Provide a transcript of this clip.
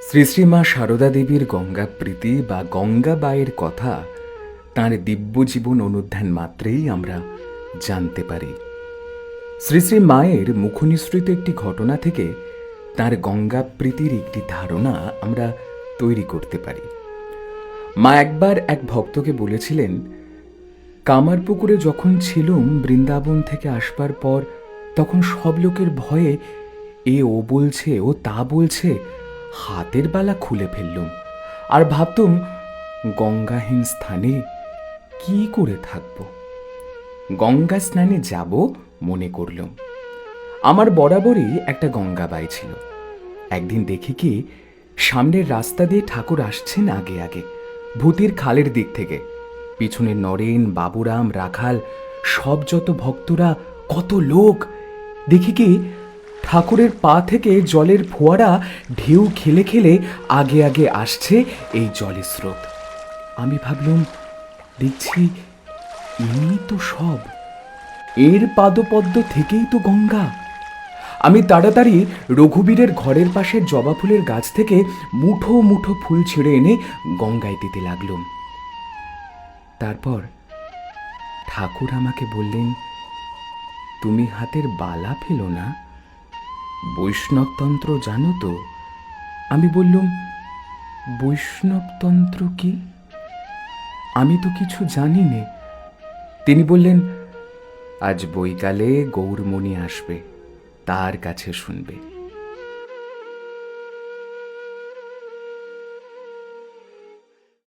শ্রী শ্রী মা সারদা দেবীর গঙ্গা প্রীতি বা গঙ্গাবাইয়ের কথা তাঁর দিব্য জীবন অনুধ্যান মাত্রেই আমরা জানতে পারি। শ্রী শ্রী মায়ের মুখনিসৃত একটি ঘটনা থেকে তাঁর গঙ্গা প্রীতির একটি ধারণা আমরা তৈরি করতে পারি। মা একবার এক ভক্তকে বলেছিলেন, কামারপুকুরে যখন ছিলুম বৃন্দাবন থেকে আসবার পর, তখন সব লোকের ভয়ে ও বলছে ও তা বলছে, হাতের বালা খুলে ফেললুম আর ভাবতুম গঙ্গাহীন স্থানে কি করে থাকব। গঙ্গা স্নানে যাব মনে করলুম। আমার বরাবরই একটা গঙ্গাবাই ছিল। একদিন দেখি কি, সামনের রাস্তা দিয়ে ঠাকুর আসছেন আগে আগে ভূতির খালের দিক থেকে। পিছনে নরেন, বাবুরাম, রাখাল, সব যত ভক্তরা, কত লোক। দেখি কি, ঠাকুরের পা থেকে জলের ফোয়ারা ঢেউ খেলে খেলে আগে আগে আসছে এই জলের স্রোত। আমি ভাবলুম, দেখছি ইনি তো সব, এর পাদপদ্ম থেকেই তো গঙ্গা। আমি তাড়াতাড়ি রঘুবীরের ঘরের পাশের জবা ফুলের গাছ থেকে মুঠো মুঠো ফুল ছিঁড়ে এনে গঙ্গায় দিতে লাগলুম। তারপর ঠাকুর আমাকে বললেন, তুমি হাতের বালা ফেলো না, বৈষ্ণবতন্ত্র জানো তো? আমি বললুম, বৈষ্ণবতন্ত্র কি? আমি তো কিছু জানি নে। তিনি বললেন, আজ বৈকালে গৌরমণি আসবে, তার কাছে শুনবে।